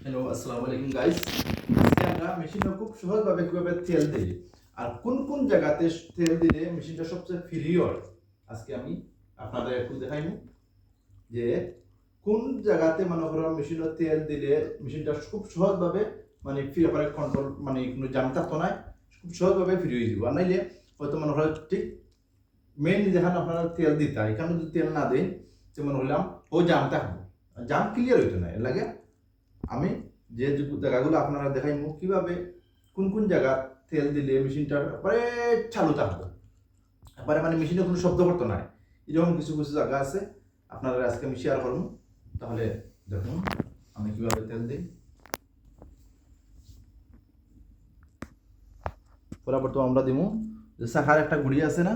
Hello, আসসালামু আলাইকুম guys. আজকে আমরা মেশিনে খুব সহজভাবে কিভাবে তেল দিই আর কোন কোন জায়গাতে তেল দিলে মেশিনটা সবচেয়ে ফ্রি হয় আজকে আমি আপনাদের একটু দেখাইমু যে কোন জায়গাতে মনে করো মেশিনে তেল দিলে মেশিনটা খুব সহজভাবে মানে ফ্রি করে কন্ট্রোল মানে কোনো জাম থাকতো না, খুব সহজভাবে ফ্রি হয়ে যাব। আর নাইলে হয়তো মনে করো ঠিক মেইন যেখানে আপনারা তেল দিতে এখানে যদি তেল না দেন যেমন হইলাম ও জাম থাকবো, জাম ক্লিয়ার হইতো না। এর লাগে আমি যে জায়গাগুলো আপনারা দেখাইমু কিভাবে কোন কোন জায়গা তেল দিলে মেশিনটা একবারে চালু থাকবে, একবারে মানে মেশিনে কোনো শব্দ করতো না, এরকম কিছু কিছু জায়গা আছে আপনারা আজকে আমি শেয়ার করবো। তাহলে দেখুন আমি কিভাবে তেল দিই। বরাবর তো আমরা দিব যে শাখার একটা গুড়ি আছে না,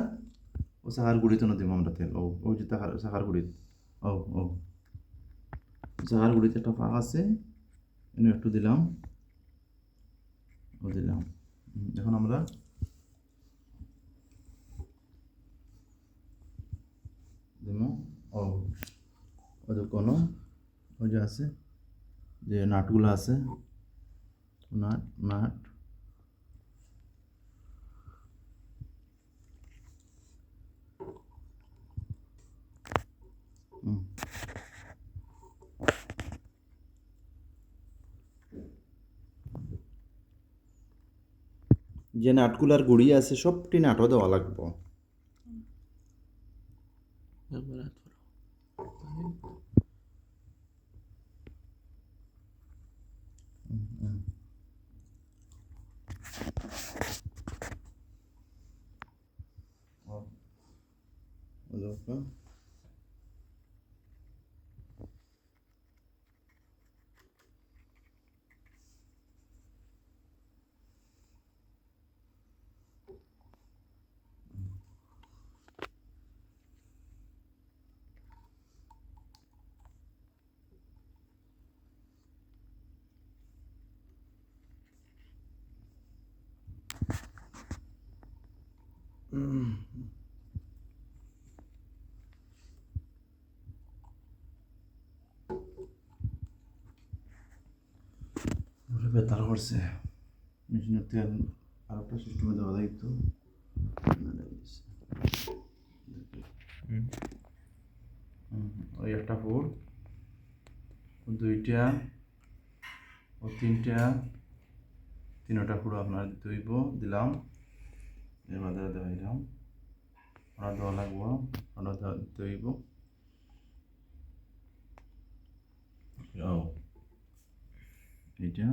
ও শাখার গুড়িতে না দিব আমরা তেল। ও ওই যে শাখার গুড়ি, ও ও শাখার গুড়িতে একটা ফাঁক আছে, এনে একটু দিলাম, ও দিলাম। এখন আমরা দিমু ও ওদের কোনো ওই যে আছে যে নাটগুলো আছে, নাট নাট যে নাটগুলার গুড়ি আছে সবটি নাটও দেওয়া লাগবো। বেতার করছে মেশিনের তেল আর একটা সিস্টেমে দেওয়া দায়িত্ব ওই একটা ফুট, দুইটা ও তিনটা, তিনটা ফুট আপনার দিতে হইব, দিলাম। এর মাঝে দিলাম ওরা দেওয়া লাগবো, ওরা দিতে হইব। এইটা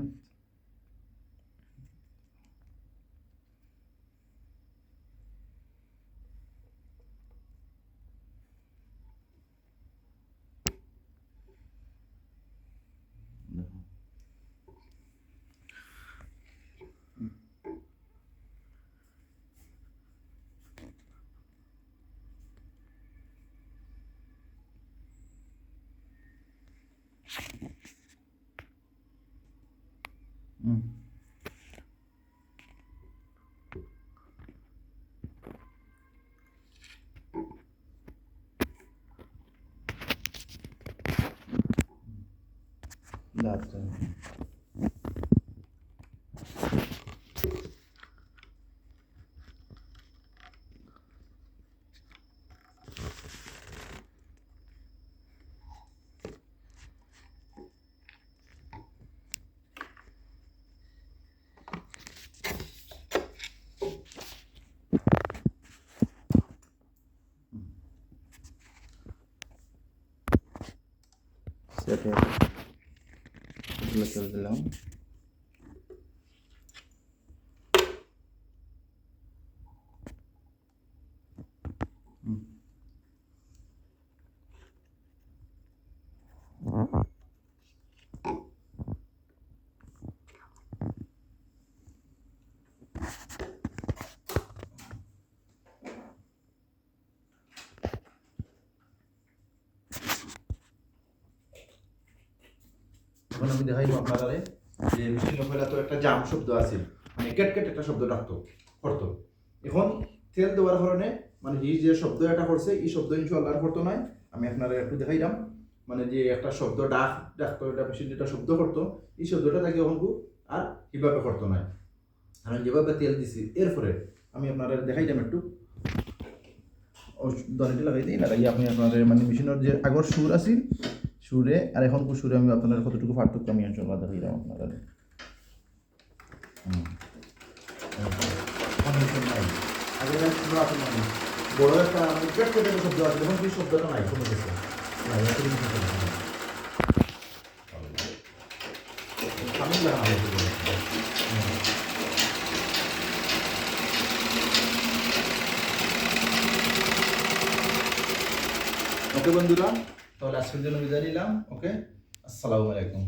দাঁত সেটা চলে দিলাম। এখন আমি দেখাইব আপনারা যে মেশিনের পয়লা তো একটা জাম শব্দ আছে, মানে কেট কেট একটা শব্দ ডাকতো করতো। এখন তেল দেওয়ার কারণে মানে এই যে শব্দ এটা করছে এই শব্দ ইনশাআল্লাহ আর করতো নাই। আমি আপনারা একটু দেখাইলাম মানে যে একটা শব্দ ডাকতো, এটা মেশিন যেটা শব্দ করতো, এই শব্দটা তাকে অঙ্কু আর কিভাবে করতো না। আমি যেভাবে তেল দিছি এরপরে আমি আপনারা দেখাইলাম একটু দড়িটা লাগাই দিই, লাগাই আপনি আপনাদের মানে মেশিনের যে আগর সুর আছে সুরে আর এখন সুরে আমি আপনার কতটুকু পার্থক্য আমি অঞ্চল দেখাইলাম আপনারা। আগে সুর আছে মানে বড় একটা মানে পেট পেটে শব্দ আছে, এখন কি শব্দটা নাই কমে গেছে। ওকে বন্ধুরা, তাহলে আজকের জন্য বিদায় নিলাম। ওকে, আসসালামু আলাইকুম।